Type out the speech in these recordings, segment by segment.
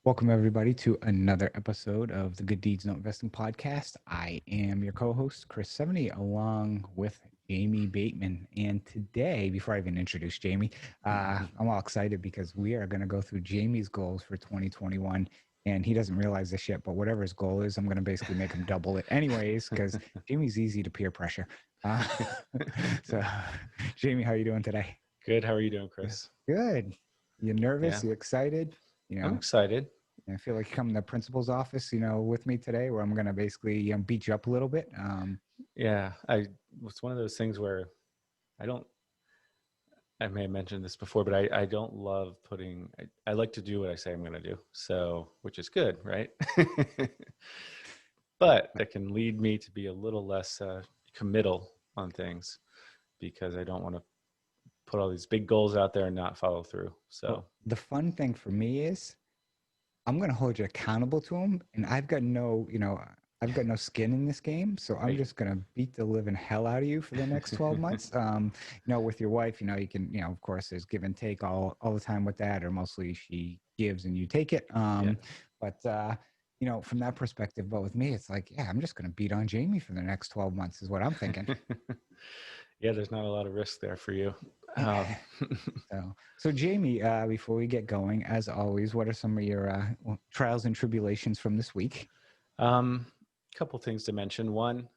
Welcome, everybody, to another episode of the Good Deeds No Investing podcast. I am your co host, Chris Seveney, along with Jamie Bateman. And today, before I even introduce Jamie, I'm all excited because we are going to go through Jamie's goals for 2021. And he doesn't realize this yet, but whatever his goal is, I'm going to basically make him double it anyways, because Jamie's easy to peer pressure. So, Jamie, how are you doing today? Good. How are you doing, Chris? Good. You nervous? Yeah, You excited? I'm excited. I feel like you come to the principal's office, with me today, where I'm going to basically beat you up a little bit. Yeah, it's one of those things where I don't, I may have mentioned this before, but I don't love I like to do what I say I'm going to do. So, which is good, right? But that can lead me to be a little less committal on things because I don't want to put all these big goals out there and not follow through. So, Well, the fun thing for me is I'm going to hold you accountable to them, and I've got no skin in this game, so I'm right. just going to beat the living hell out of you for the next 12 months. With your wife, you can, of course, there's give and take all the time with that, or mostly she gives and you take it. Yeah. But from that perspective, but with me, it's like, yeah, I'm just going to beat on Jamie for the next 12 months is what I'm thinking. Yeah, there's not a lot of risk there for you. So Jamie, before we get going, as always, what are some of your trials and tribulations from this week? Couple things to mention. One,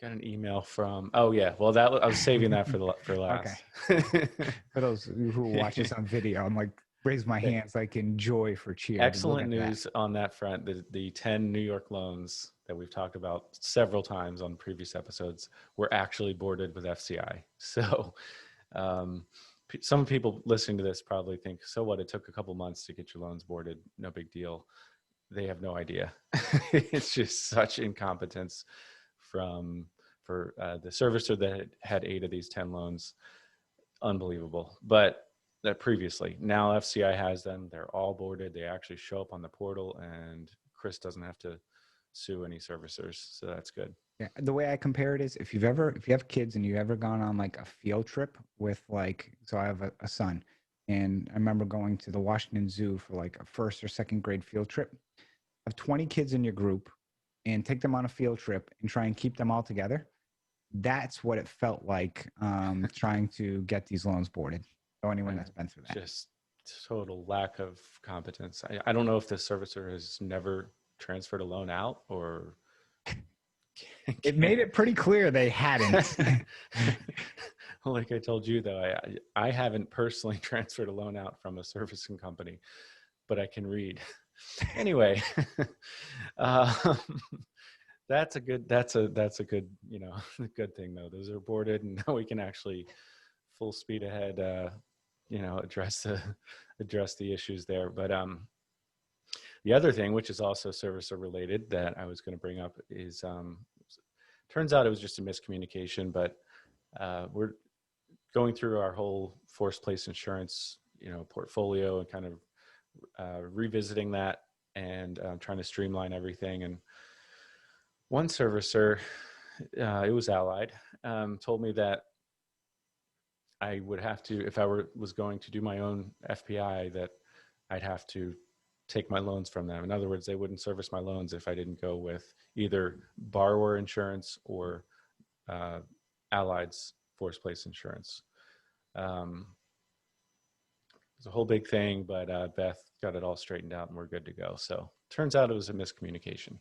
got an email from. Oh yeah, well I was saving that for last. Okay. For those who watch this on video, I'm like raise my hands like in joy for cheer. Excellent news on that front. The 10 New York loans that we've talked about several times on previous episodes were actually boarded with FCI. So some people listening to this probably think, so what? It took a couple months to get your loans boarded. No big deal. They have no idea. It's just such incompetence for the servicer that had 8 of these 10 loans. Unbelievable. But that previously, now FCI has them. They're all boarded. They actually show up on the portal, and Chris doesn't have to sue any servicers. So that's good. Yeah, the way I compare it is if you have kids and you ever gone on like a field trip with so I have a son, and I remember going to the Washington Zoo for like a first or second grade field trip. Have 20 kids in your group and take them on a field trip and try and keep them all together. That's what it felt like trying to get these loans boarded. So anyone that's been through that. Just total lack of competence. I don't know if the servicer has never transferred a loan out or it made it pretty clear they hadn't. Like I told you, though, I haven't personally transferred a loan out from a servicing company, but I can read. Anyway, that's a good, good thing though. Those are boarded, and now we can actually full speed ahead, address the issues there. But the other thing, which is also servicer related, that I was going to bring up is, turns out it was just a miscommunication, but we're going through our whole forced place insurance, portfolio and kind of revisiting that and trying to streamline everything. And one servicer, it was Allied, told me that I would have to, if I was going to do my own FPI, that I'd have to take my loans from them. In other words, they wouldn't service my loans if I didn't go with either borrower insurance or Allied's forced place insurance. It's a whole big thing, but Beth got it all straightened out and we're good to go. So turns out it was a miscommunication.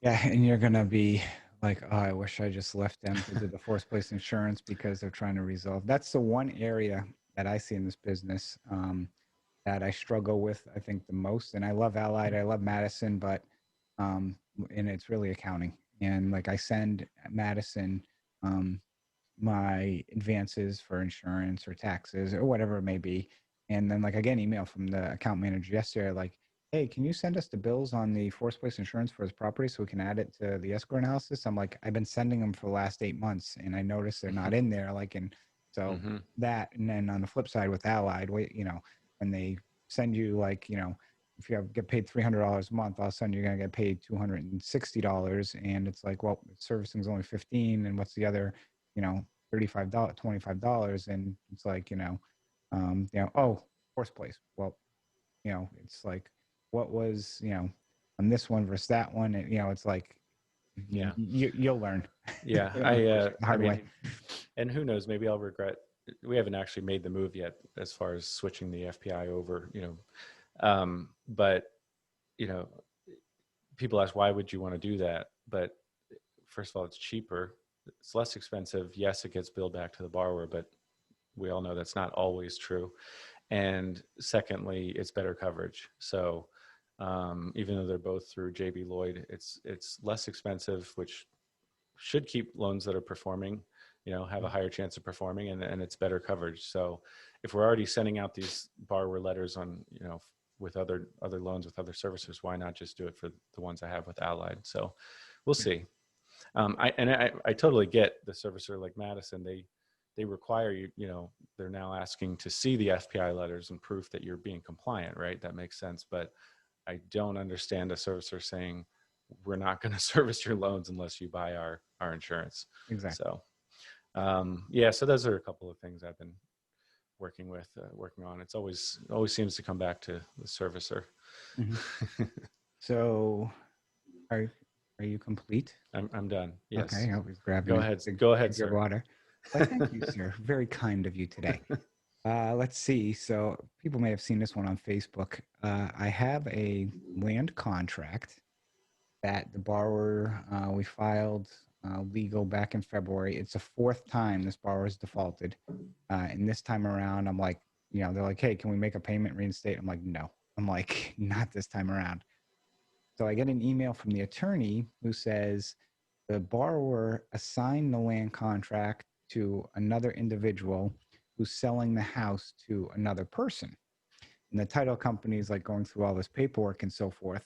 Yeah, and you're going to be like, oh, I wish I just left them to do the forced place insurance because they're trying to resolve. That's the one area that I see in this business that I struggle with, I think, the most. And I love Allied, I love Madison, but and it's really accounting. And like I send Madison my advances for insurance or taxes or whatever it may be. And then like I get an email from the account manager yesterday, like, hey, can you send us the bills on the forced place insurance for his property so we can add it to the escrow analysis? I'm like, I've been sending them for the last 8 months and I noticed they're not in there. Like, and so that, and then on the flip side with Allied, when they send you like, if you get paid $300 a month, all of a sudden you're going to get paid $260. And it's like, well, servicing is only 15. And what's the other, $35, $25. And it's like, oh, forced place. Well, it's like, what was, on this one versus that one. And, it's like, Yeah. you'll learn. Yeah. Unfortunately, the I hard way. mean, and who knows, maybe I'll regret, we haven't actually made the move yet as far as switching the FPI over, but, you know, people ask, why would you want to do that? But first of all, it's cheaper. It's less expensive. Yes, it gets billed back to the borrower, but we all know that's not always true. And secondly, it's better coverage. So even though they're both through JB Lloyd, it's less expensive, which should keep loans that are performing, have a higher chance of performing, and it's better coverage. So if we're already sending out these borrower letters on, with other loans with other servicers, why not just do it for the ones I have with Allied? So we'll see. I totally get the servicer like Madison. They require you, they're now asking to see the FPI letters and proof that you're being compliant, right? That makes sense. But I don't understand a servicer saying, we're not going to service your loans unless you buy our insurance. Exactly. So, yeah, so those are a couple of things I've been working on. It always seems to come back to the servicer. Mm-hmm. So are you complete? I'm done. Yes. Okay, I was grabbing Go ahead. your Sir. water. Like, thank you, sir. Very kind of you today. Let's see. So people may have seen this one on Facebook. I have a land contract that the borrower, we filed legal back in February. It's the fourth time this borrower has defaulted. And this time around, I'm like, they're like, hey, can we make a payment, reinstate? I'm like, no. I'm like, not this time around. So I get an email from the attorney who says the borrower assigned the land contract to another individual who's selling the house to another person. And the title company is like going through all this paperwork and so forth.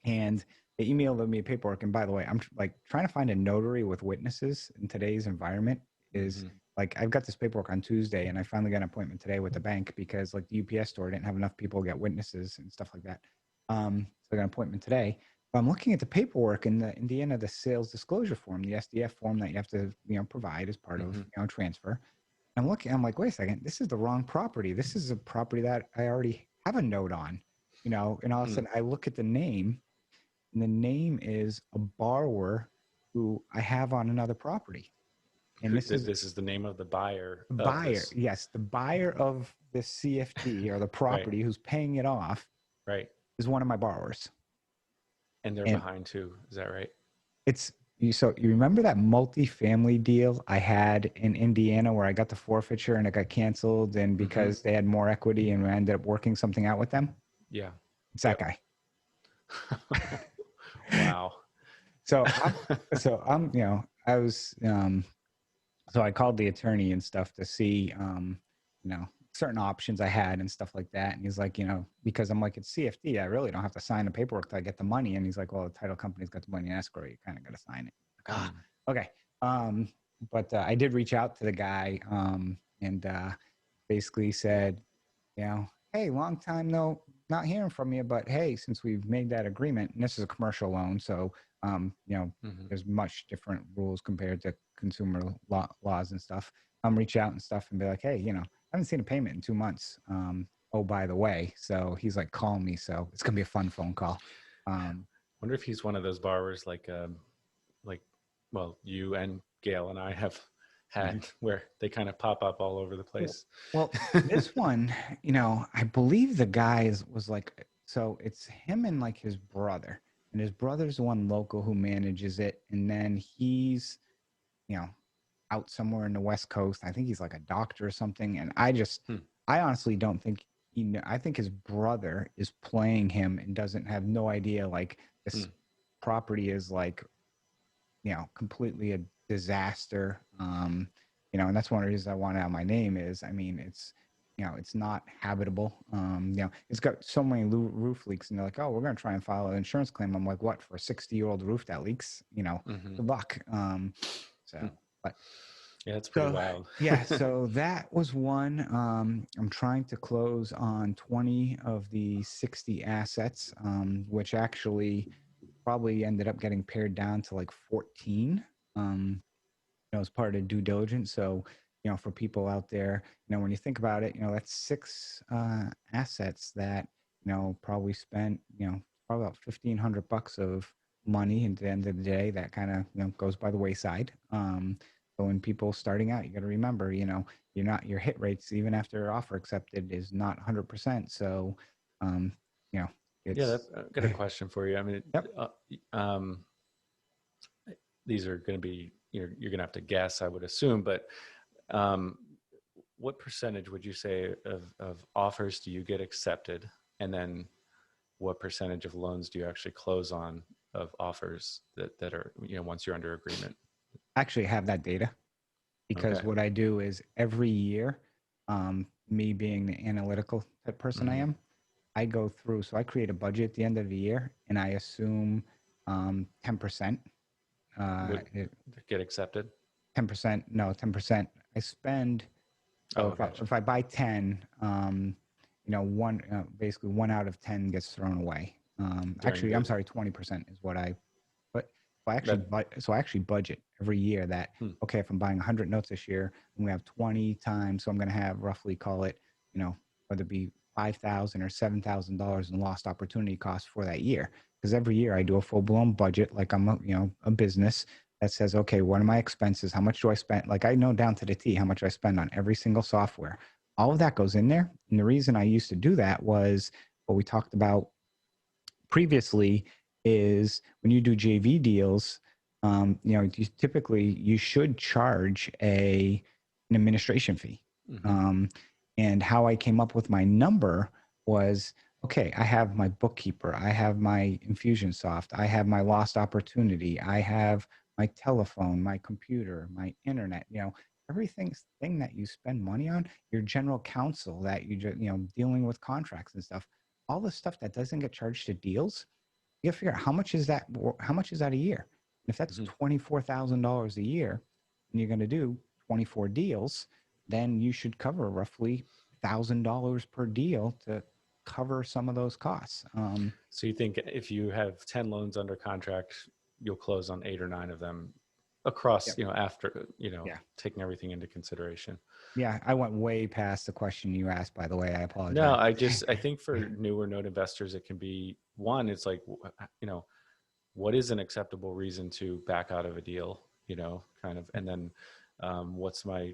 And they emailed me paperwork. And by the way, I'm like trying to find a notary with witnesses in today's environment is like, I've got this paperwork on Tuesday and I finally got an appointment today with the bank because like the UPS store didn't have enough people to get witnesses and stuff like that. So I got an appointment today. But I'm looking at the paperwork in the end of the sales disclosure form, the SDF form that you have to, provide as part of, transfer. I'm looking, I'm like, wait a second, this is the wrong property. This is a property that I already have a note on, and all of a sudden I look at the name, and the name is a borrower who I have on another property. And this is the name of the buyer. The buyer, yes, the buyer of the CFD or the property who's paying it off, right, is one of my borrowers. And they're behind too. Is that right? So you remember that multifamily deal I had in Indiana where I got the forfeiture and it got canceled, and because they had more equity and I ended up working something out with them? Yeah. It's that guy. Wow. So I called the attorney and stuff to see, certain options I had and stuff like that. And he's like, because I'm like, it's CFD, I really don't have to sign the paperwork till I get the money. And he's like, well, the title company's got the money in escrow, you kind of got to sign it. Like, okay. But I did reach out to the guy and basically said, hey, long time not hearing from you, but hey, since we've made that agreement, and this is a commercial loan, so there's much different rules compared to consumer laws and stuff. Reach out and stuff and be like, hey, I haven't seen a payment in 2 months. Oh, by the way, so he's like, call me. So it's gonna be a fun phone call. Wonder if he's one of those borrowers like, well, you and Gail and I have had where they kind of pop up all over the place. Well, this one, I believe the guy was like, so it's him and like his brother, and his brother's the one local who manages it, and then he's, out somewhere in the West Coast. I think he's like a doctor or something, and I honestly don't think I think his brother is playing him and doesn't have no idea like this property is like, completely a disaster. And that's one of the reasons I want out my name is, it's not habitable. It's got so many roof leaks, and they're like, oh, we're going to try and file an insurance claim. I'm like, what, for a 60-year-old roof that leaks? Good luck. But yeah, it's pretty wild. Yeah, so that was one. I'm trying to close on 20 of the 60 assets, which actually probably ended up getting pared down to like 14. As part of due diligence. So for people out there, when you think about it, that's six assets that, probably spent, probably about $1,500 of money at the end of the day that kind of, goes by the wayside. So when people starting out, you got to remember, your hit rates, even after offer accepted, is not 100%. So, um, you know, Yeah, it's, I've got a question for you. I mean, yep. These are going to be, you're going to have to guess, I would assume, but um, what percentage would you say of offers do you get accepted? And then what percentage of loans do you actually close on of offers that are, once you're under agreement? Actually have that data, because Okay. what I do is every year, me being the analytical type person I Mm-hmm. am, I go through. So I create a budget at the end of the year, and I assume 10%. Would get accepted? 10%, no, 10%. I spend. So Oh, gotcha. if I buy 10, one basically 1 out of 10 gets thrown away. During Actually, I'm the, sorry, 20% is what I. But that, so I actually budget every year that, hmm. okay, if I'm buying 100 notes this year, I'm gonna have 20 times, so I'm gonna have roughly, call it, whether it be $5,000 or $7,000 in lost opportunity costs for that year. Because every year I do a full blown budget, like I'm a business that says, okay, what are my expenses? How much do I spend? Like I know down to the T how much I spend on every single software. All of that goes in there. And the reason I used to do that was what we talked about previously, is when you do JV deals, you should charge an administration fee. Mm-hmm. Um, and how I came up with my number was, okay, I have my bookkeeper, I have my Infusionsoft, I have my lost opportunity, I have my telephone, my computer, my internet, everything thing that you spend money on, your general counsel that you just, dealing with contracts and stuff, all the stuff that doesn't get charged to deals, you got to figure out how much is that a year. And if that's Mm-hmm. $24,000 a year, and you're going to do 24 deals, then you should cover roughly $1,000 per deal to cover some of those costs. So you think if you have 10 loans under contract, you'll close on 8 or 9 of them across, Yep. after, Yeah. taking everything into consideration. Yeah. I went way past the question you asked, by the way. I No, apologize. I think for newer note investors, it can be one, it's like, what is an acceptable reason to back out of a deal, kind of, and then what's my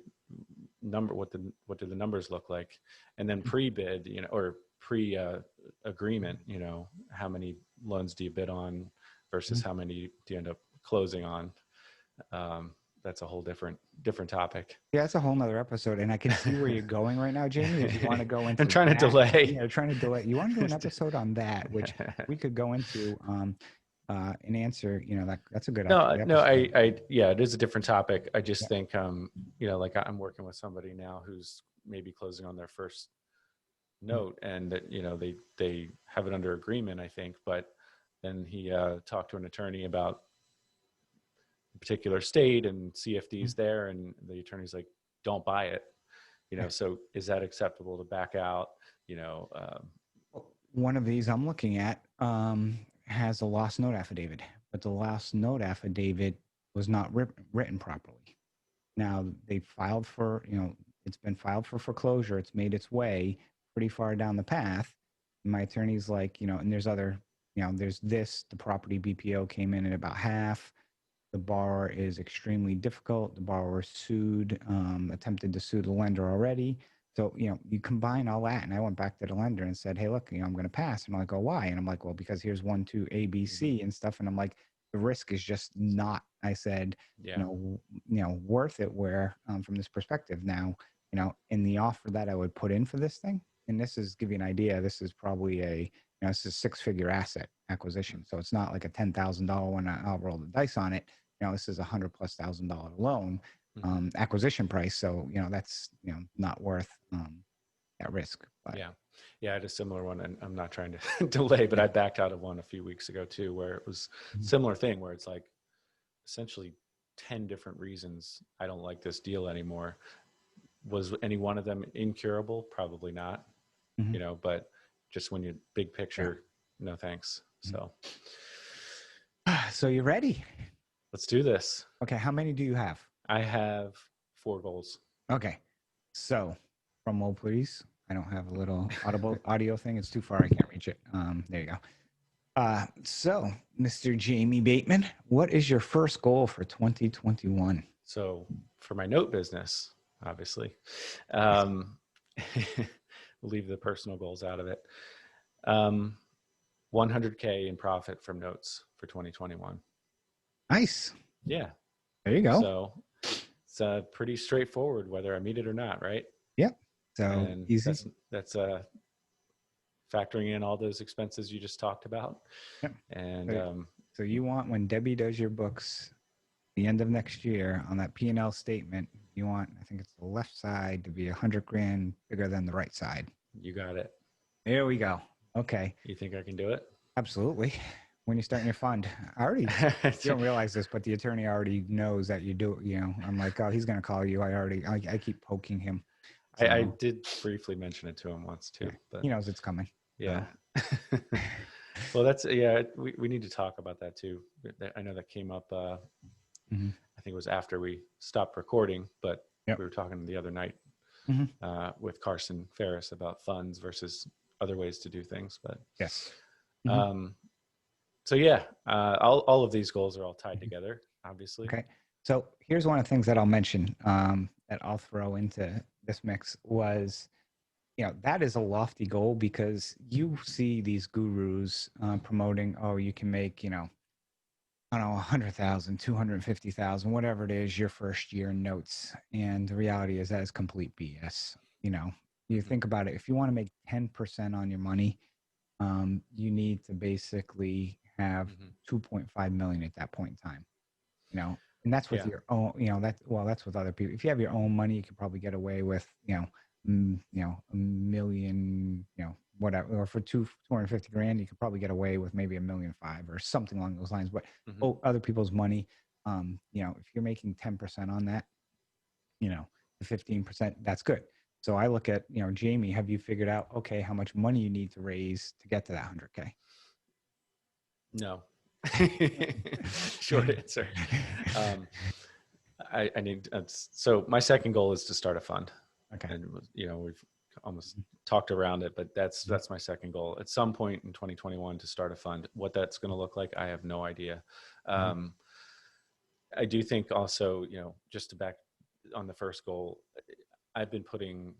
number, what do the numbers look like? And then pre-bid, or pre agreement, how many loans do you bid on versus how many do you end up closing on? That's a whole different topic. Yeah, that's a whole nother episode. And I can see where you're going right now, Jamie. If you want to go I'm into trying to that, delay. trying to delay, you want to do an episode on that, which we could go into and answer, that's a good No, actually no, episode. yeah, it is a different topic. I just Yeah. think, like I'm working with somebody now who's maybe closing on their first note, and that, they have it under agreement, I think, but then he talked to an attorney about a particular state and CFDs there, and the attorney's like, "Don't buy it," So is that acceptable to back out? One of these I'm looking at has a lost note affidavit, but the lost note affidavit was not written properly. Now they filed for, it's been filed for foreclosure. It's made its way pretty far down the path. And my attorney's like, and there's other, there's this, the property BPO came in at about half. The borrower is extremely difficult. The borrower sued, attempted to sue the lender already. So, you combine all that. And I went back to the lender and said, hey, look, I'm going to pass. And I'm like, oh, why? And I'm like, well, because here's 1, 2, A, B, Mhm. C and stuff. And I'm like, the risk is just not, I said, Yeah. worth it where, from this perspective now, in the offer that I would put in for this thing, and this is give you an idea, this is probably this is 6-figure asset acquisition. So it's not like a $10,000 one. I'll roll the dice on it. This is $100,000+ loan Mhm. acquisition price. So, that's, not worth that risk. But Yeah. Yeah, I had a similar one, and I'm not trying to delay, but yeah. I backed out of one a few weeks ago too, where it was Mhm. similar thing, where it's like essentially 10 different reasons I don't like this deal anymore. Was any one of them incurable? Probably not, Mhm. but just when you big Yeah. picture, no thanks. So So you ready? let's do this. Okay. How many do you have? I have 4 goals. Okay. So, promo, please. I don't have a little audible audio thing. It's too far. I can't reach it. There you go. So, Mr. Jamie Bateman, what is your first goal for 2021? So for my note business, obviously, Yes. we'll leave the personal goals out of it. 100K in profit from notes for 2021. Nice. Yeah. There you go. So it's pretty straightforward whether I meet it or not, right? Yep. So And easy. that's factoring in all those expenses you just talked about. Yep. And So you want, when Debbie does your books the end of next year on that P&L statement, you want, I think it's the left side to be 100 grand bigger than the right side. you got it. There we go. Okay. You think I can do it? Absolutely. When you start your fund, I already, you don't realize this, but the attorney already knows that you do. You know, I'm like, oh, he's going to call you. I keep poking him. So, I did briefly mention it to him once too, yeah, but he knows it's coming. yeah. So. Well, that's, yeah, we need to talk about that too. I know that came up, Mhm. I think it was after we stopped recording, but Yep. we were talking the other night Mhm. with Carson Ferris about funds versus other ways to do things. But Yes. Mhm. um, so yeah, all of these goals are all tied together, obviously. Okay. So here's one of the things that I'll mention that I'll throw into this mix was, you know, that is a lofty goal because you see these gurus promoting, oh, you can make, you know, I don't know, 100,000, 250,000, whatever it is, your first year in notes. And the reality is that is complete BS. You know, you Mm-hmm. think about it, if you want to make 10% on your money, you need to basically have Mm-hmm. 2.5 million at that point in time, you know, and that's with Yeah. your own, you know, that's with other people. If you have your own money, you could probably get away with, you know, a million, you know, whatever, or for 250 grand, you could probably get away with maybe 1,500,000 or something along those lines. But Mm-hmm. other people's money, you know, if you're making 10% on that, you know, the 15%, that's good. So I look at, you know, Jamie, have you figured out, okay, how much money you need to raise to get to that 100K? No. Short answer. I need, so my second goal is to start a fund. Okay. And, you know, we've almost talked around it, but that's my second goal at some point in 2021 to start a fund. What that's going to look like, I have no idea. I do think also, you know, just to back on the first goal, I've been putting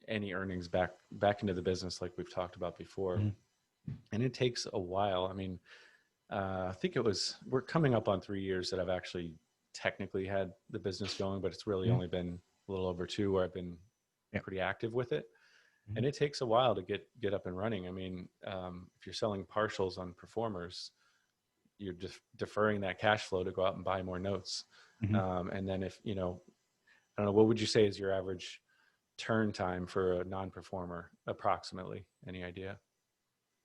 any earnings back into the business like we've talked about before. Mm-hmm. And it takes a while. I mean, I think we're coming up on 3 years that I've actually technically had the business going, but it's really Mm-hmm. only been a little over 2 where I've been Yep. pretty active with it. Mm-hmm. And it takes a while to get up and running. I mean, if you're selling partials on performers, you're just deferring that cash flow to go out and buy more notes. Mm-hmm. And then if, you know, I don't know, what would you say is your average turn time for a non-performer approximately? Any idea?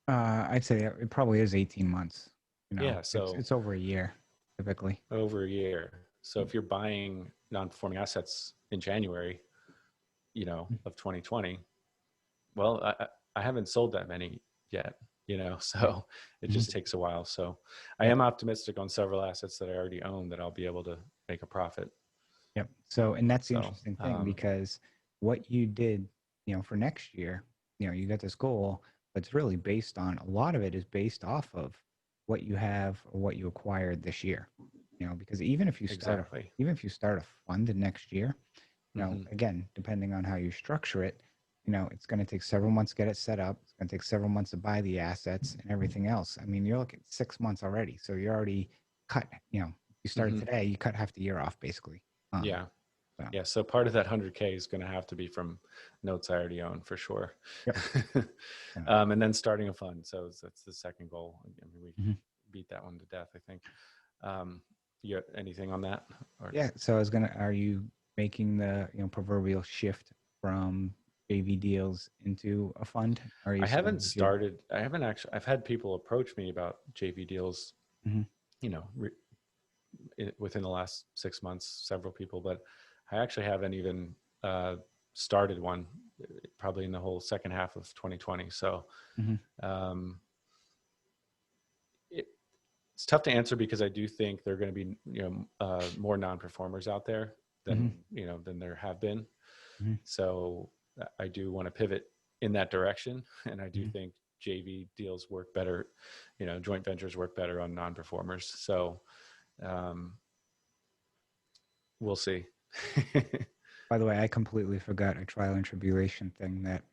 I'd say it probably is 18 months. You know, Yeah. So it's over a year typically. over a year. So if you're buying non-performing assets in January, you know, of 2020, well, I haven't sold that many yet, you know, so it just Mm-hmm. takes a while. So I Yep. am optimistic on several assets that I already own that I'll be able to make a profit. Yep. So, and that's the So, interesting thing because what you did, you know, for next year, you know, you got this goal, but it's really based on, a lot of it is based off of what you have or what you acquired this year. You know, because exactly. even if you start a fund next year, you know, Mm-hmm. again, depending on how you structure it, you know, it's going to take several months to get it set up. It's going to take several months to buy the assets and everything else. I mean, you're looking at 6 months already. So you're already cut, you know, you started Mm-hmm. today, you cut half the year off basically. Yeah. So, Yeah. So part of that 100K is going to have to be from notes I already own for sure. yep. And then starting a fund. So that's the second goal. I mean, we Mm-hmm. beat that one to death, I think. You got anything on that? Or? Yeah. So I was gonna. Are you making the, you know, proverbial shift from JV deals into a fund? Or are you I still haven't started. I haven't actually. I've had people approach me about JV deals. Mm-hmm. You know, within the last 6 months, several people, but I actually haven't even started one. Probably in the whole second half of 2020. So Mm-hmm. um, it's tough to answer because I do think there are going to be, you know, more non-performers out there. than, than there have been. Mhm. So I do want to pivot in that direction. And I do Mhm. think JV deals work better, joint ventures work better on non-performers. So we'll see. By the way, I completely forgot a trial and tribulation thing that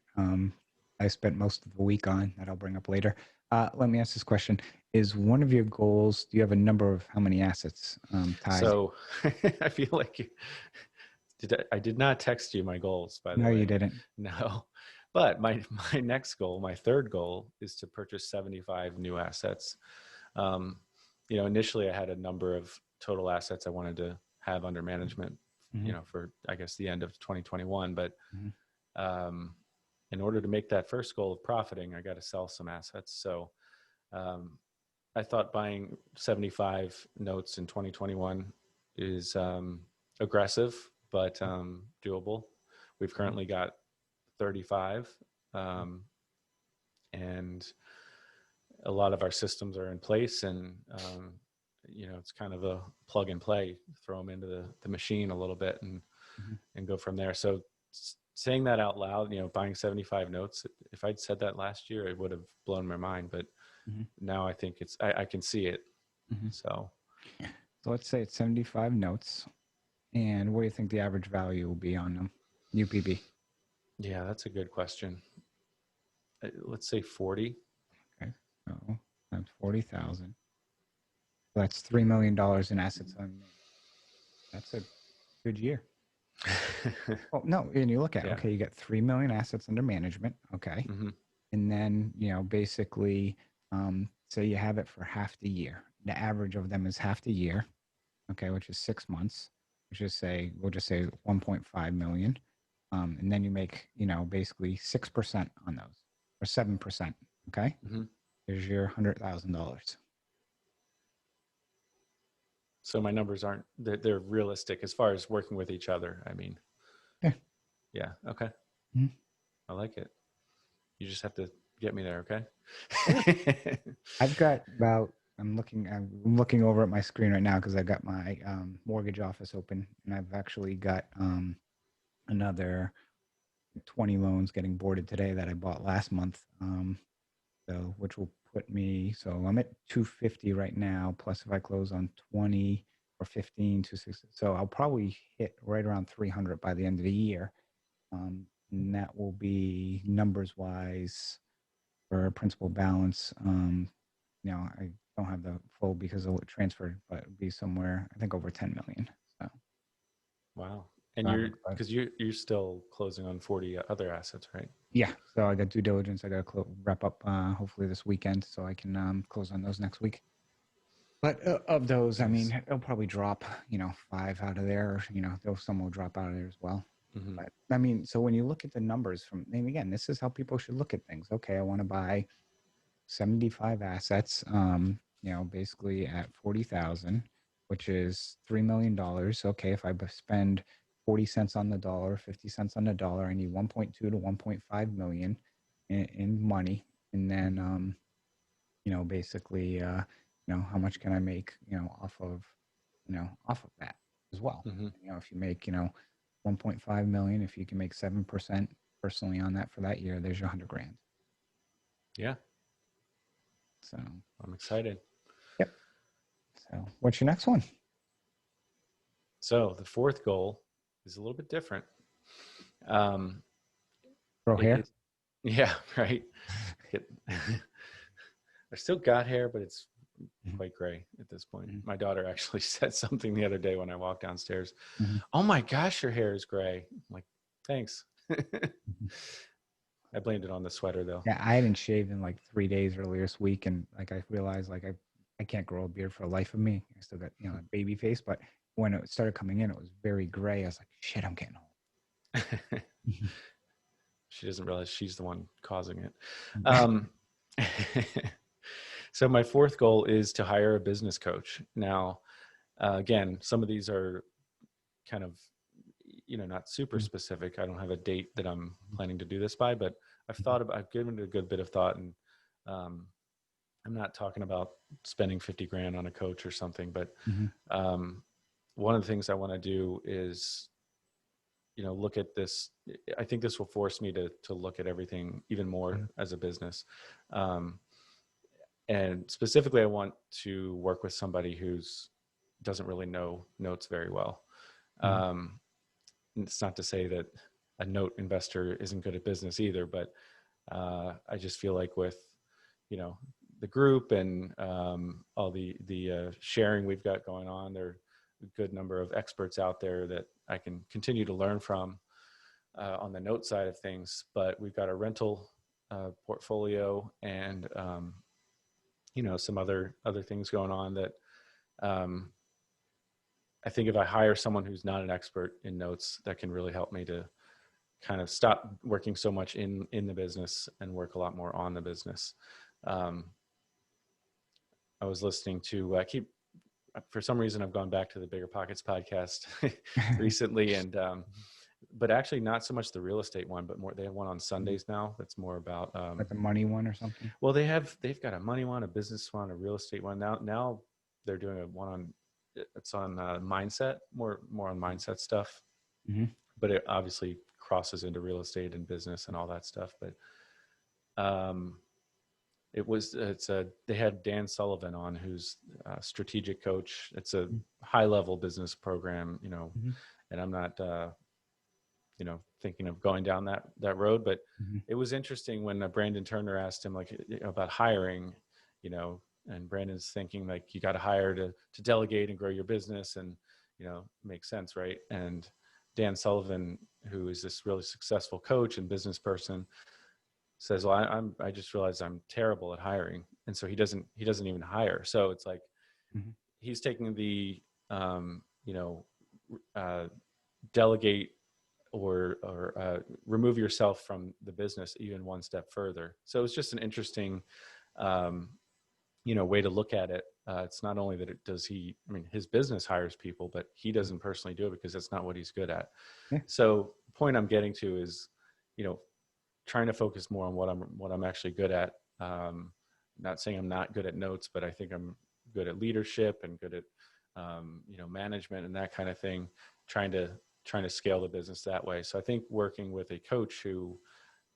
I spent most of the week on that I'll bring up later. Let me ask this question. Is one of your goals, do you have a number of how many assets tied? So I feel like I did not text you my goals, by the No, you way. didn't. No, but my next goal, my third goal, is to purchase 75 new assets. Um, initially I had a number of total assets I wanted to have under management, Mm-hmm. for I guess the end of 2021. But Mm-hmm. um, in order to make that first goal of profiting, I got to sell some assets. So um, I thought buying 75 notes in 2021 is aggressive, but doable. We've currently got 35, and a lot of our systems are in place, and it's kind of a plug and play. Throw them into the machine a little bit, Mm-hmm. and go from there. So saying that out loud, buying 75 notes, if I'd said that last year, it would have blown my mind. But Mm-hmm. now I think I can see it. Mm-hmm. So So let's say it's 75 notes. And what do you think the average value will be on them? UPB. yeah, that's a good question. Let's say 40. Okay. So that's 40,000. That's $3 million in assets under management. That's a good year. Well, no, and you look at, Yeah. okay, you get 3 million assets under management. Okay. Mm-hmm. And then, basically, say you have it for half the year. The average of them is half the year. Okay. Which is 6 months, we'll just say 1.5 million. And then you make, basically 6% on those or 7%. Okay. Mm-hmm. There's your $100,000. So my numbers aren't, they're realistic as far as working with each other. I mean, Yeah. yeah. Okay. Mhm. I like it. You just have to get me there. Yeah. Okay. I've got about, I'm looking over at my screen right now because I got my mortgage office open, and I've actually got another 20 loans getting boarded today that I bought last month. So which will put me, so I'm at 250 right now. Plus, if I close on 20 or 15, 260, so I'll probably hit right around 300 by the end of the year. And that will be numbers wise for principal balance. I don't have the full because it transferred, but it'll be somewhere, I think, over 10 million. So Wow. And I'm excited. because you're still closing on 40 other assets, right? Yeah, so I got due diligence. I got to wrap up hopefully this weekend so I can close on those next week. But of those, I Nice. mean, it'll probably drop, 5 out of there. Or, some will drop out of there as well. Mm-hmm. But I mean, so when you look at the numbers and again, this is how people should look at things. Okay, I want to buy 75 assets, basically at 40,000, which is $3 million. Okay, if I spend 40 cents on the dollar, 50 cents on the dollar, I need 1.2 to 1.5 million in money. And then, basically, how much can I make, off of that as well. Mm-hmm. If you make, 1.5 million, if you can make 7% personally on that for that year, there's your 100 grand. Yeah. So, I'm excited. yep. So what's your next one? So the fourth goal is a little bit different. Um, Grow hair? yeah, right. I still got hair, but it's quite gray at this point. Mm-hmm. My daughter actually said something the other day when I walked downstairs. Mm-hmm. Oh my gosh, your hair is gray. I'm like, thanks. Mm-hmm. I blamed it on the sweater though. Yeah, I hadn't shaved in like 3 days earlier this week, and like I realized like I can't grow a beard for the life of me. I still got a baby face, but when it started coming in, it was very gray. I was like, shit, I'm getting old. She doesn't realize she's the one causing it. So my fourth goal is to hire a business coach. Now, again, some of these are kind of, not super specific. I don't have a date that I'm planning to do this by, but I've given it a good bit of thought, and I'm not talking about spending 50 grand on a coach or something, but Mm-hmm. one of the things I want to do is, look at this. I think this will force me to look at everything even more Mhm. as a business. Um, and specifically, I want to work with somebody who's doesn't really know notes very well. Mhm. Um, it's not to say that a note investor isn't good at business either, but I just feel like with, you know, the group and all the sharing we've got going on, there are a good number of experts out there that I can continue to learn from on the note side of things. But we've got a rental portfolio and some other things going on that um, I think if I hire someone who's not an expert in notes, that can really help me to kind of stop working so much in the business and work a lot more on the business. Um, I was listening to keep for some reason I've gone back to the Bigger Pockets podcast recently, and but actually not so much the real estate one, but more they have one on Sundays now that's more about Like the money one or something. well they've got a money one, a business one, a real estate one. Now they're doing a one on it's on mindset, more on mindset stuff, Hmm. but it obviously crosses into real estate and business and all that stuff. But um, they had Dan Sullivan on, who's a strategic coach. It's a high level business program, Hmm. and I'm not thinking of going down that road, but Hmm. it was interesting when Brandon Turner asked him like about hiring, you know and Brandon's thinking like you got to hire to delegate and grow your business, and makes sense, right? And Dan Sullivan, who is this really successful coach and business person, says, well, I just realized I'm terrible at hiring. And so he doesn't even hire. So it's like, Hmm. he's taking the, um, you know, uh, delegate or remove yourself from the business even one step further. So it's just an interesting, um, way to look at it. It's not only that his business hires people, but he doesn't personally do it because that's not what he's good at. Yeah. So the point I'm getting to is, you know, trying to focus more on what I'm actually good at. Not saying I'm not good at notes, but I think I'm good at leadership and good at management and that kind of thing. Trying to scale the business that way. So I think working with a coach who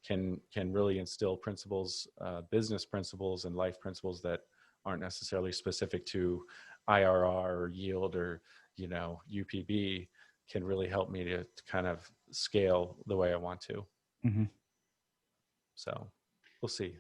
can really instill principles, business principles, and life principles that aren't necessarily specific to IRR or yield or UPB can really help me to kind of scale the way I want to. Hmm. So we'll see.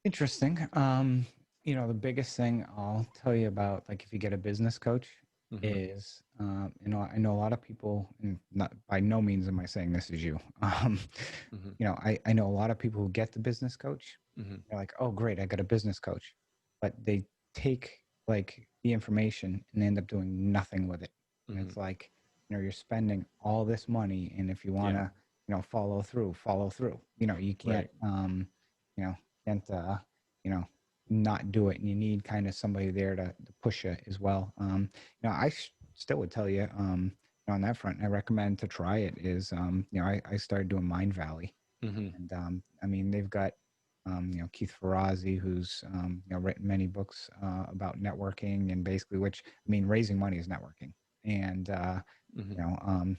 Interesting. The biggest thing I'll tell you about, like if you get a business coach, Mm-hmm. is, I know a lot of people, and not by no means am I saying this is you. Mm-hmm. I know a lot of people who get the business coach. Mm-hmm. They're like, oh, great, I got a business coach, but they take like the information and they end up doing nothing with it. And Mm-hmm. it's like, you're spending all this money, and if you want Yeah. to, follow through, follow through. You can't, Right. you know, can't, you know, not do it, and you need kind of somebody there to push you as well. Still would tell you, on that front, I recommend to try it. Is I started doing Mind Valley, Mm-hmm. and they've got Keith Ferrazzi, who's written many books about networking, and basically, which raising money is networking, and Mm-hmm. you know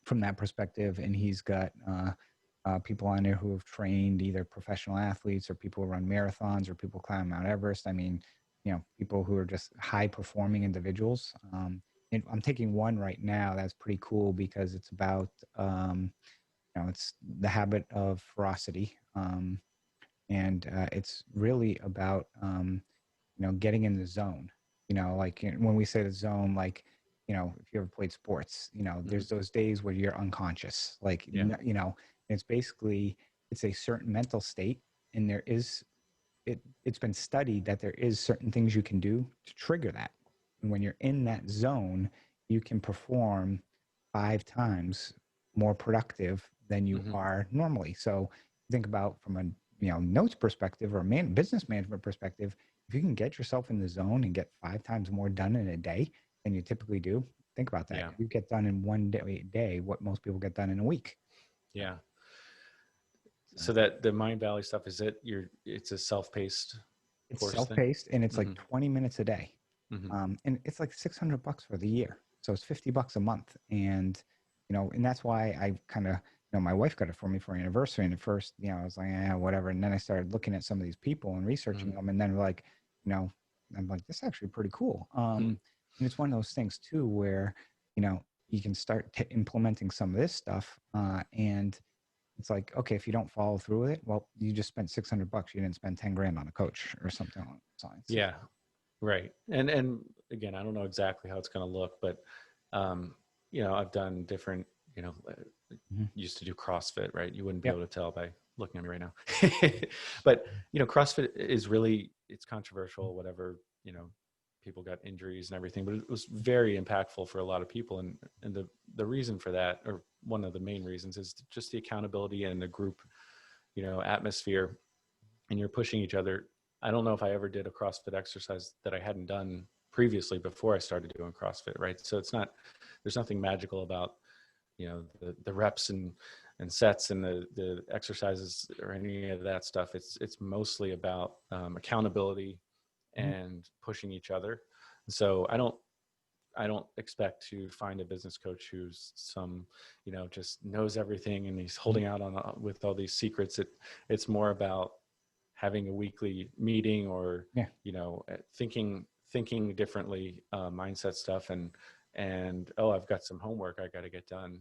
from that perspective, and he's got people on there who have trained either professional athletes or people who run marathons or people climb Mount Everest. People who are just high performing individuals. And I'm taking one right now that's pretty cool because it's about it's the habit of ferocity. And it's really about getting in the zone. Like when we say the zone, like if you ever played sports, Mm-hmm. there's those days where you're unconscious, like Yeah. it's basically, it's a certain mental state, and it's been studied that there is certain things you can do to trigger that. And when you're in that zone, you can perform 5 times more productive than you Mm-hmm. are normally. So think about from a notes perspective or business management perspective, if you can get yourself in the zone and get 5 times more done in a day than you typically do, think about that. Yeah. You get done in one day what most people get done in a week. Yeah. So So that the Mind Valley stuff, is it's a self-paced it's course thing? self-paced, and it's like Mm-hmm. 20 minutes a day. Mm-hmm. And it's like $600 for the year. So it's $50 a month. And, and that's why I kind of, my wife got it for me for anniversary. And at first, I was like, yeah, whatever. And then I started looking at some of these people and researching them. And then like, I'm like, this is actually pretty cool. And it's one of those things too, where, you can start implementing some of this stuff. And it's like, okay, if you don't follow through with it, well, you just spent $600. You didn't spend 10 grand on a coach or something along those lines. Yeah. Right. And again, I don't know exactly how it's going to look, but, I've done different, used to do CrossFit, right? You wouldn't be able to tell by looking at me right now, but, CrossFit is really, it's controversial, whatever, people got injuries and everything, but it was very impactful for a lot of people. And the reason for that, or one of the main reasons, is just the accountability and the group, atmosphere, and you're pushing each other. I don't know if I ever did a CrossFit exercise that I hadn't done previously before I started doing CrossFit, right? So there's nothing magical about, the reps and sets and the exercises or any of that stuff. It's mostly about accountability and pushing each other. So I don't expect to find a business coach who's some, just knows everything and he's holding out on with all these secrets. It's more about having a weekly meeting, or thinking differently, mindset stuff, and I've got some homework I got to get done,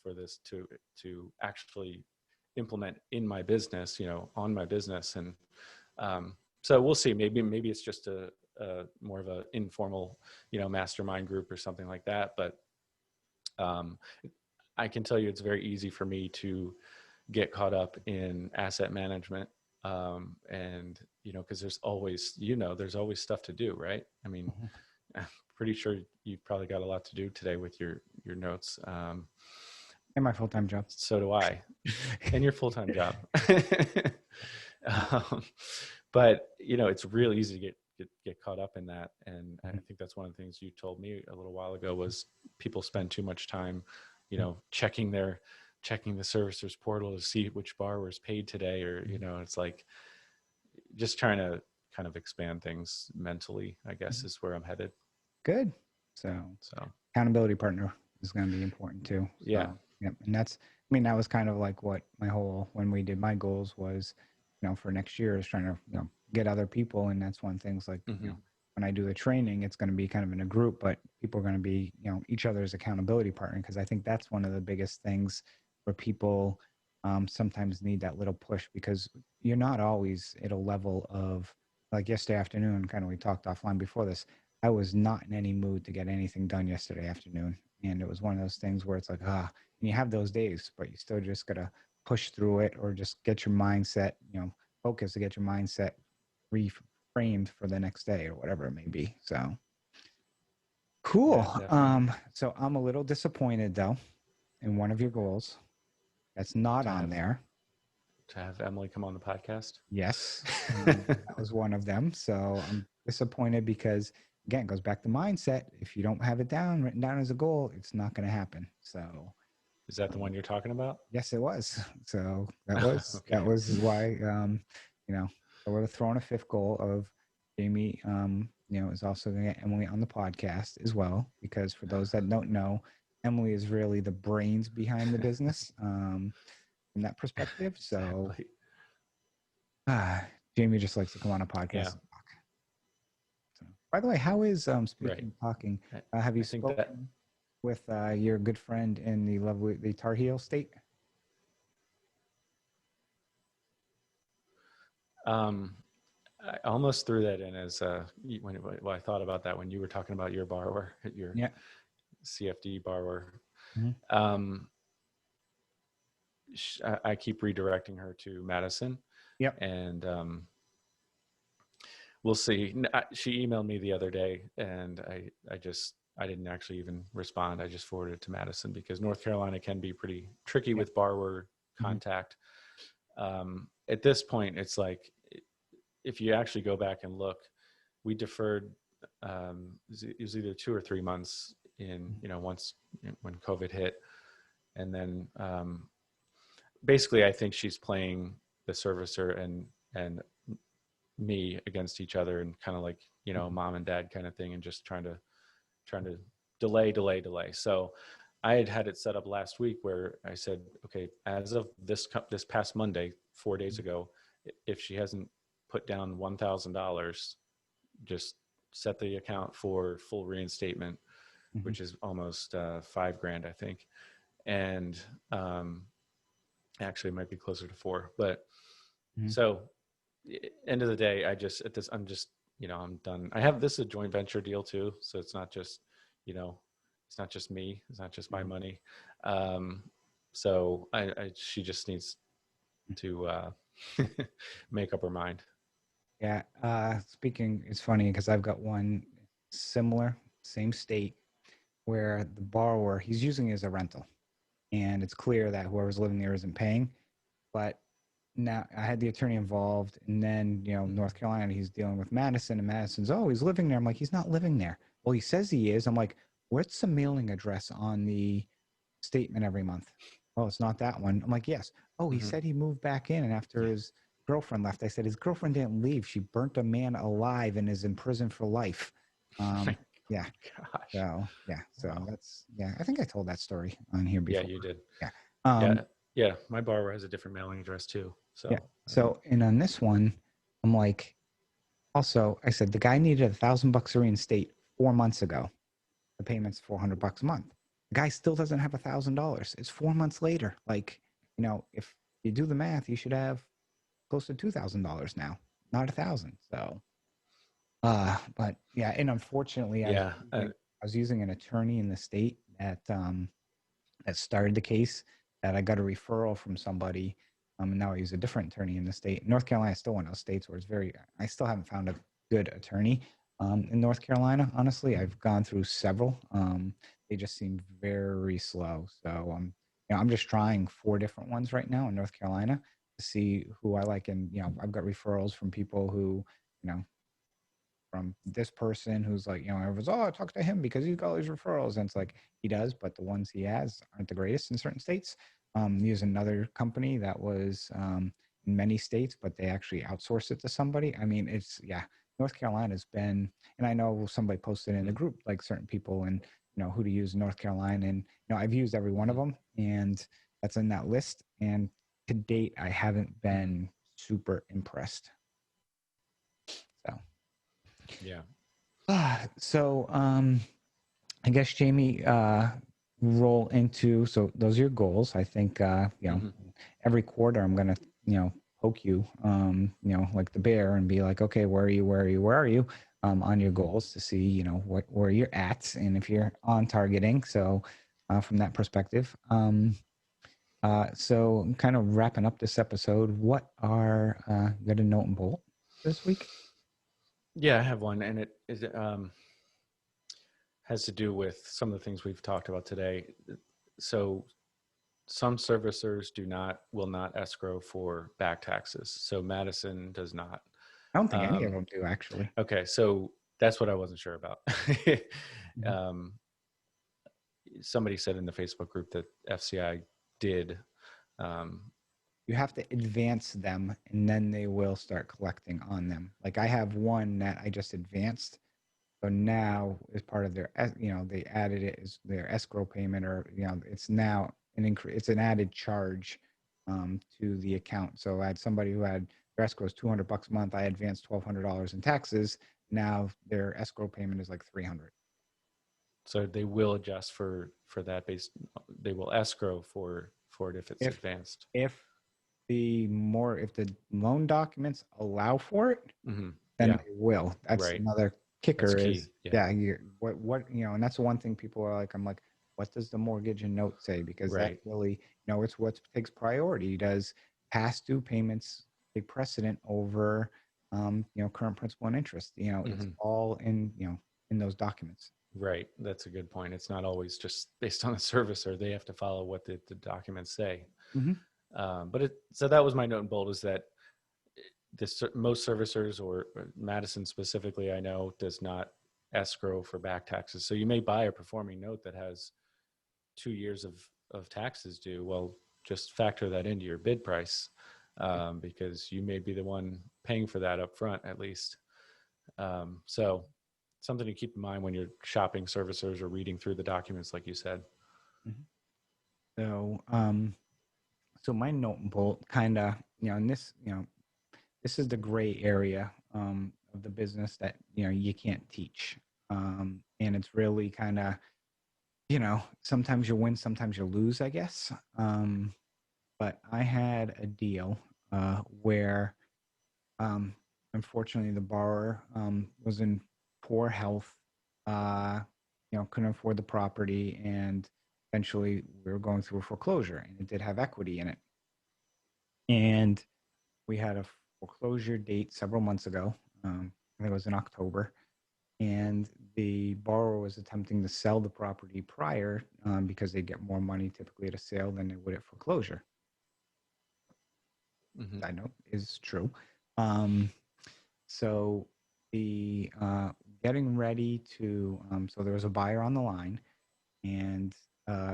for this to actually implement in my business, on my business. And so we'll see. Maybe it's just a more of a informal, mastermind group or something like that. But I can tell you it's very easy for me to get caught up in asset management. And, because there's always stuff to do, right? I mean, I'm pretty sure you've probably got a lot to do today with your notes. And my full-time job. So do I. And your full-time job. But, it's really easy to get caught up in that. And I think that's one of the things you told me a little while ago was people spend too much time, checking the servicer's portal to see which borrower's paid today, or, it's like just trying to kind of expand things mentally, I guess, is where I'm headed. Good. So accountability partner is going to be important too. So, yeah. And that was kind of like what when we did my goals was, for next year, is trying to, get other people. And that's one things like, when I do the training, it's going to be kind of in a group, but people are going to be, each other's accountability partner. Cause I think that's one of the biggest things where people sometimes need that little push, because you're not always at a level of, like yesterday afternoon, kind of, we talked offline before this, I was not in any mood to get anything done yesterday afternoon. And it was one of those things where it's like, and you have those days, but you still just got to push through it, or just get your mindset, focus to get your mindset reframed for the next day or whatever it may be. So cool. Yeah, so I'm a little disappointed though in one of your goals that's not on there. To have Emily come on the podcast. Yes. That was one of them. So I'm disappointed because, again, it goes back to mindset. If you don't have it written down as a goal, it's not going to happen. So is that the one you're talking about? Yes, it was. So that was okay. That was why so we're throwing a fifth goal of Jamie is also going to get Emily on the podcast as well, because for those that don't know, Emily is really the brains behind the business from that perspective. So Jamie just likes to come on a podcast and talk. So, by the way, how is speaking of talking, have you spoken with your good friend in the Tar Heel state? I almost threw that in as when I thought about that when you were talking about your borrower, your CFD borrower. Mm-hmm. I keep redirecting her to Madison. Yep. And we'll see. She emailed me the other day, and I didn't actually even respond. I just forwarded it to Madison because North Carolina can be pretty tricky with borrower contact. At this point, it's like, if you actually go back and look, we deferred, it was either 2 or 3 months in, once when COVID hit. And then basically I think she's playing the servicer and me against each other, and kind of like, mom and dad kind of thing, and just trying to delay. So I had it set up last week where I said, okay, as of this past Monday, 4 days ago, if she hasn't put down $1,000, just set the account for full reinstatement, Mhm. which is almost $5,000, I think. And actually it might be closer to four, but Mhm. so end of the day, I'm just, I'm done. This is a joint venture deal too. So it's not just, you know, it's not just me, it's not just my Mhm. money. Um, so she just needs to make up her mind. Yeah. Speaking, it's funny because I've got one similar, same state, where the borrower, he's using it as a rental, and it's clear that whoever's living there isn't paying. But now I had the attorney involved, and then North Carolina, he's dealing with Madison, and Madison's, oh, he's living there. I'm like, he's not living there. Well, he says he is. I'm like, what's the mailing address on the statement every month? Oh, it's not that one. I'm like, yes. Oh, he Mm-hmm. said he moved back in, and after his girlfriend left, I said his girlfriend didn't leave. She burnt a man alive and is in prison for life. My Yeah. gosh. So Wow. that's, yeah. I think I told that story on here Yeah, before. you did. Yeah. Yeah. Yeah. My borrower has a different mailing address too. Yeah. So, So, and on this one, I'm like, also, I said the guy needed $1,000 to reinstate 4 months ago. The payment's $400 a month. The guy still doesn't have $1,000. It's 4 months later. Like, if you do the math, you should have close to $2,000 now, not 1,000. So, but yeah, and unfortunately, yeah. I was using an attorney in the state that started the case, that I got a referral from somebody. And now I use a different attorney in the state. North Carolina is still one of those states where I still haven't found a good attorney in North Carolina. Honestly, I've gone through several. They just seem very slow. So I'm just trying 4 different ones right now in North Carolina to see who I like. And, I've got referrals from people who, you know, from this person who's like, everyone's, oh, I talk to him because he's got all these referrals. And it's like, he does, but the ones he has aren't the greatest in certain states. Use another company that was in many states, but they actually outsource it to somebody. I mean, North Carolina's been, and I know somebody posted in the group, like certain people and, who to use in North Carolina. And, I've used every one of them, and that's in that list. And to date, I haven't been super impressed. So. Yeah. So, I guess Jamie, roll into, so those are your goals. I think, Mm-hmm. every quarter I'm gonna, poke you, like the bear, and be like, okay, where are you? Where are you? Where are you? On your goals, to see, where you're at, and if you're on targeting. So, from that perspective, so kind of wrapping up this episode, what are you got a note and bolt this week? Yeah, I have one, and it has to do with some of the things we've talked about today. So some servicers will not escrow for back taxes. So Madison does not. I don't think any of Um, them do, actually. okay, so that's what I wasn't sure about. Mhm. um, Somebody said in the Facebook group that FCI did. Um, You have to advance them, and then they will start collecting on them. Like, I have one that I just advanced. So now, as part of their, they added it as their escrow payment, or, it's now it's an added charge to the account. So I had somebody who had their escrow is $200 a month. I advanced $1,200 in taxes. Now their escrow payment is like 300. so they will adjust for that based. They will escrow for it if it's If advanced. if if the loan documents allow for it, Mm-hmm. then Yeah, they will. That's right. another That's kicker key. is, Yeah, yeah, and that's the one thing people are like, I'm like, what does the mortgage and note say? Because that's right. really, it's what takes priority. Does past due payments take precedent over, current principal and interest? It's Mm-hmm. all in those documents. Right. That's a good point. It's not always just based on the servicer. They have to follow what the documents say. Mm-hmm. So that was my note and bold, is that most servicers, or Madison specifically, I know, does not escrow for back taxes. So you may buy a performing note that has 2 years of taxes due. Well, just factor that into your bid price, because you may be the one paying for that up front, at least. So something to keep in mind when you're shopping servicers or reading through the documents, like you said. Mhm. So, so my note and bolt kind of, and this, this is the gray area of the business that, you can't teach. And it's really kind of, sometimes you win, sometimes you lose, I guess. But I had a deal where, um, unfortunately, the borrower was in poor health, uh, couldn't afford the property, and eventually we were going through a foreclosure, and it did have equity in it. And we had a foreclosure date several months ago. I think it was in October, and the borrower was attempting to sell the property prior because they get more money typically at a sale than they would at foreclosure. Mm-hmm. I know is true. Um, so the getting ready to, so there was a buyer on the line, and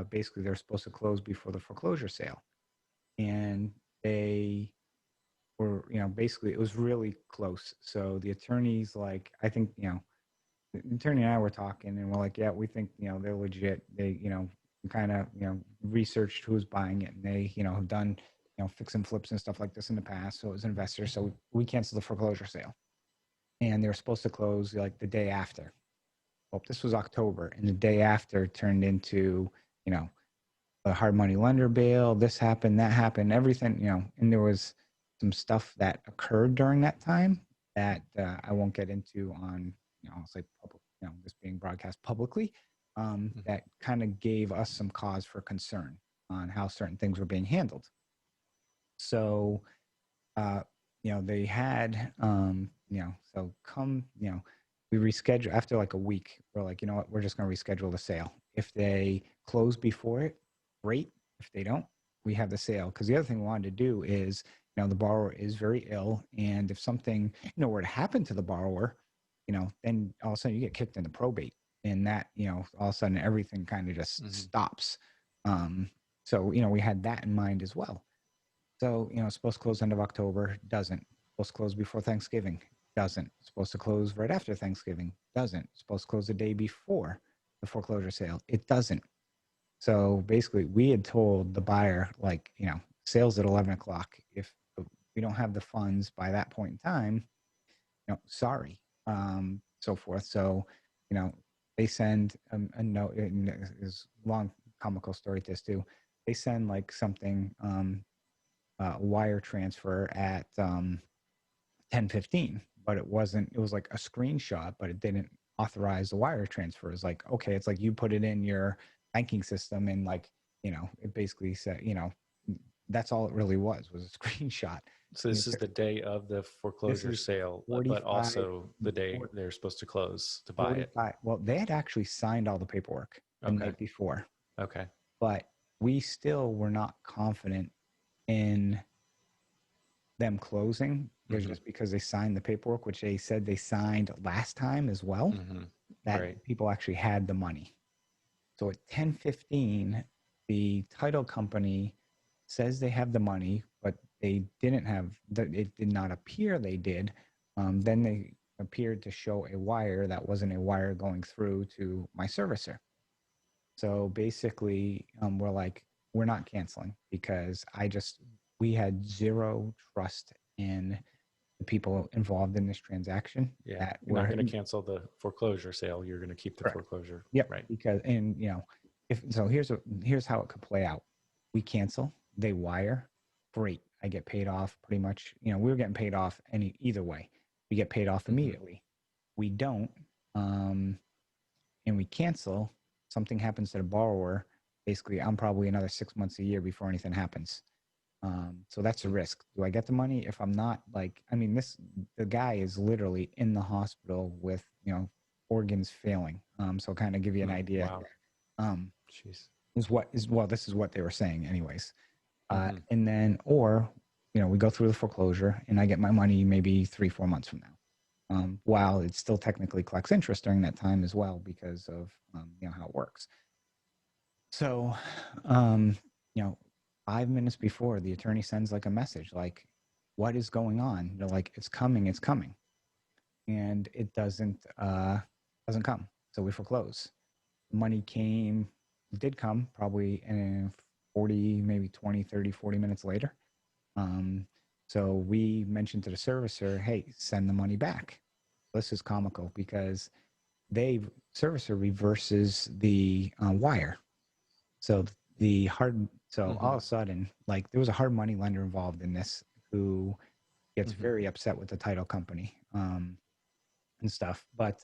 basically they're supposed to close before the foreclosure sale, and they were, basically it was really close. So the attorneys, like, I think, the attorney and I were talking, and we're like, yeah, we think, they're legit. They, kind of, researched who's buying it, and they, have done, fix and flips and stuff like this in the past. So it was investors. So we canceled the foreclosure sale, and they were supposed to close like the day after. Well, this was October, and the day after turned into, a hard money lender bail. This happened, that happened, everything, and there was some stuff that occurred during that time that I won't get into on, I'll say public, this being broadcast publicly, that kind of gave us some cause for concern on how certain things were being handled. So, uh, they had, so come, we reschedule after like a week. We're like, you know what, we're just going to reschedule the sale. If they close before it, great. If they don't, we have the sale. Because the other thing we wanted to do is, the borrower is very ill, and if something, were to happen to the borrower, then all of a sudden you get kicked into probate, and that, all of a sudden everything kind of just stops. So, we had that in mind as well. So, it's supposed to close end of October, doesn't. Supposed to close before Thanksgiving, doesn't. Supposed to close right after Thanksgiving, doesn't. Supposed to close the day before the foreclosure sale, it doesn't. So basically, we had told the buyer, like, sales at 11 o'clock. If we don't have the funds by that point in time, sorry, so forth. So, they send a note, and there's a long comical story to this too. They send like something, wire transfer at 10:15, but it wasn't. It was like a screenshot, but it didn't authorize the wire transfer. It's like, okay, it's like you put it in your banking system, and like, it basically said, that's all it really was a screenshot. So And this is the day of the this foreclosure is sale, but 45, also the day they're supposed to close to buy it. 45. Well, they had actually signed all the paperwork the Okay. night before, Okay. but we still were not confident in them closing. There's just because they signed the paperwork, which they said they signed last time as well, that Right. people actually had the money. So at 10:15, the title company says they have the money, but they didn't have that. It did not appear they did. Then they appeared to show a wire that wasn't a wire going through to my servicer. So basically, we're like, we're not canceling because we had zero trust in the people involved in this transaction. Yeah. That You're not were going to cancel the foreclosure sale. You're going to keep the correct. foreclosure. Yep. Right. Because, and if so, here's how it could play out. We cancel, they wire, great. I get paid off pretty much. We were getting paid off either way. We get paid off immediately. We don't, and we cancel. Something happens to the borrower. Basically, I'm probably another 6 months, a year before anything happens. So that's a risk. Do I get the money if I'm not, like, I mean, the guy is literally in the hospital with, organs failing. So kind of give you an idea. Wow. Jeez. This is what they were saying anyways. Mm-hmm. And then, or, we go through the foreclosure and I get my money maybe 3-4 months from now. While it still technically collects interest during that time as well, because of, how it works. So, 5 minutes before, the attorney sends like a message, like, what is going on? They're like, it's coming. And it doesn't, Doesn't come. So we foreclose. Money did come probably in 40, maybe 20, 30, 40 minutes later. Um, so we mentioned to the servicer, hey, send the money back. This is comical because servicer reverses the wire. So all of a sudden, like there was a hard money lender involved in this who gets very upset with the title company and stuff. But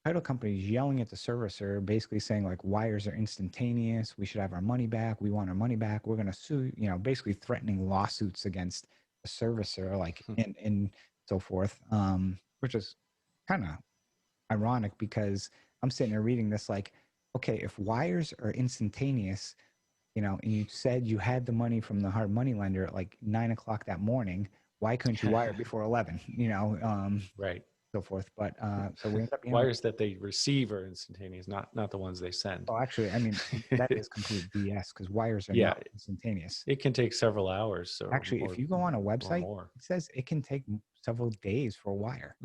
title company is yelling at the servicer, basically saying like wires are instantaneous. We should have our money back. We want our money back. We're going to sue, basically threatening lawsuits against the servicer, like and so forth, which is kind of ironic because I'm sitting there reading this like, okay, if wires are instantaneous, and you said you had the money from the hard money lender at like 9 o'clock that morning, why couldn't you wire it before 11? Right. So forth. But so we end up being Wires that they receive are instantaneous, not the ones they send. oh, actually, I mean, that is complete BS because wires are Yeah, not instantaneous. it can take several hours Actually, if you go on a or website, more. it says it can take several days for a wire.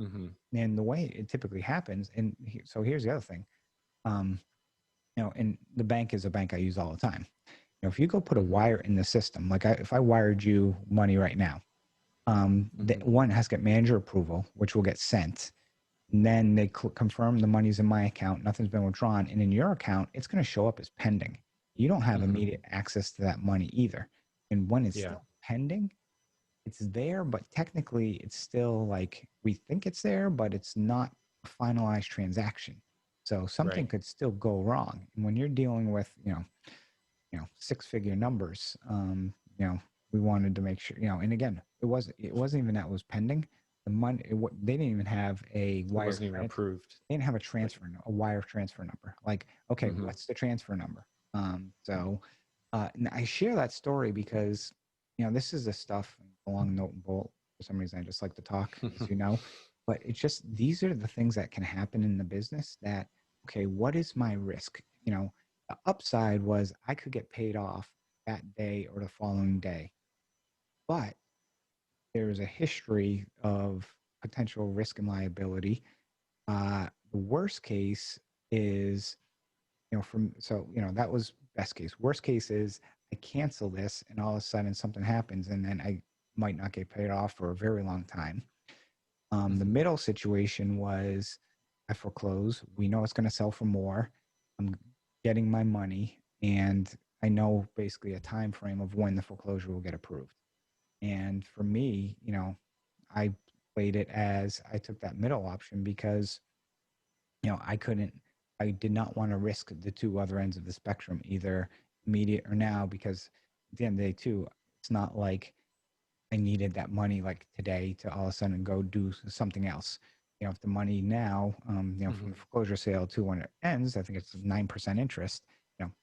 And the way it typically happens, so here's the other thing, and the bank is a bank I use all the time. If you go put a wire in the system, like if I wired you money right now, one has to get manager approval, which will get sent. And then they confirm the money's in my account, nothing's been withdrawn. And in your account, it's going to show up as pending. You don't have immediate access to that money either. And when it's still pending, it's there, but technically it's still like we think it's there, but it's not a finalized transaction. So something could still go wrong. And when you're dealing with, 6-figure numbers, we wanted to make sure, and again, it wasn't even that it was pending. The money, they didn't even have a wire. It wasn't even approved. They didn't have a wire transfer number. Like, okay, what's the transfer number? And I share that story because, this is the stuff along Note and Bolt. For some reason, I just like to talk, as you know. But it's just these are the things that can happen in the business. That okay, what is my risk? The upside was I could get paid off that day or the following day, but there's a history of potential risk and liability. The worst case is, that was best case. Worst case is I cancel this and all of a sudden something happens and then I might not get paid off for a very long time. The middle situation was I foreclose. We know it's going to sell for more. I'm getting my money and I know basically a time frame of when the foreclosure will get approved. And for me, I played it as I took that middle option because, I did not want to risk the two other ends of the spectrum, either immediate or now, because at the end of the day, too, it's not like I needed that money like today to all of a sudden go do something else. If the money now, from the foreclosure sale to when it ends, I think it's 9% interest.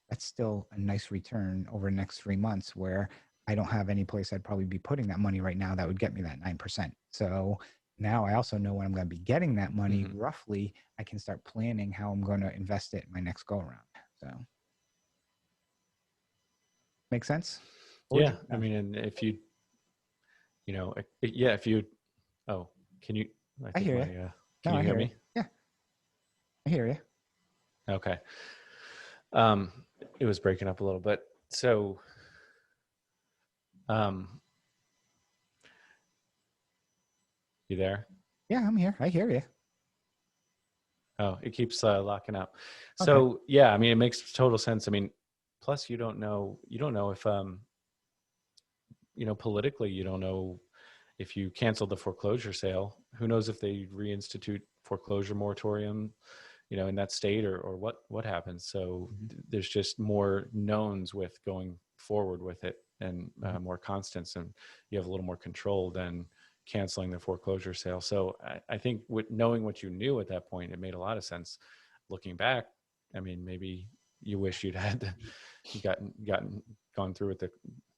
That's still a nice return over the next 3 months where I don't have any place I'd probably be putting that money right now that would get me that 9%. So now I also know when I'm going to be getting that money. Roughly, I can start planning how I'm going to invest it in my next go around. So, make sense? Yeah, I mean, and if you, if you, oh, can you? I hear you. Can you hear me? Yeah, I hear you. Okay. It was breaking up a little bit. So, you there? Yeah, I'm here. I hear you. Oh, it keeps locking up. So okay. Yeah, I mean, it makes total sense. I mean, plus you don't know if, politically, you don't know if you cancel the foreclosure sale, who knows if they reinstitute foreclosure moratorium, in that state or what happens. So there's just more knowns with going forward with it and more constants, and you have a little more control than canceling the foreclosure sale. So I think with knowing what you knew at that point, it made a lot of sense. Looking back, I mean, maybe you wish you'd had gone through with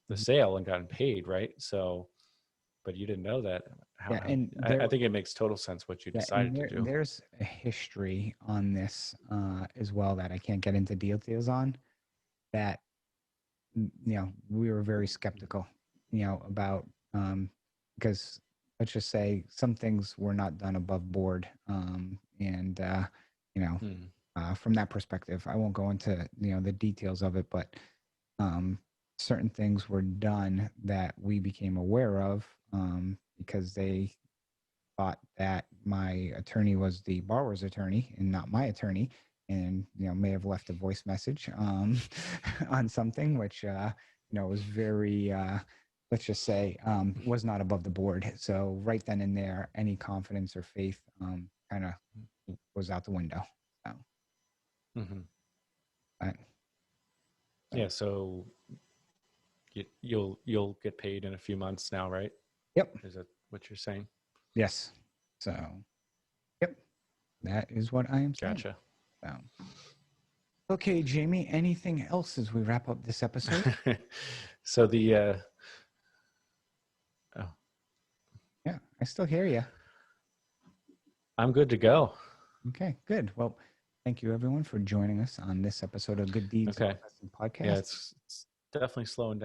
the sale and gotten paid, right? So, but you didn't know that. I think it makes total sense what you decided to do. There's a history on this as well that I can't get into details on. That we were very skeptical, about because let's just say some things were not done above board, and you know, Hmm. from that perspective. I won't go into, the details of it, but certain things were done that we became aware of because they thought that my attorney was the borrower's attorney and not my attorney, and may have left a voice message on something which was very let's just say was not above the board. So right then and there, any confidence or faith kind of was out the window. So, Hmm. but, Yeah. So you'll get paid in a few months now, right? yep, Is that what you're saying? yes. So, yep, that is what I am saying. Gotcha. So, okay, Jamie, anything else as we wrap up this episode? So the oh, Yeah, I still hear you. I'm good to go. Okay, good. Well, thank you everyone for joining us on this episode of Good Deeds Okay. Investing Yeah, Podcast. it's definitely slowing down.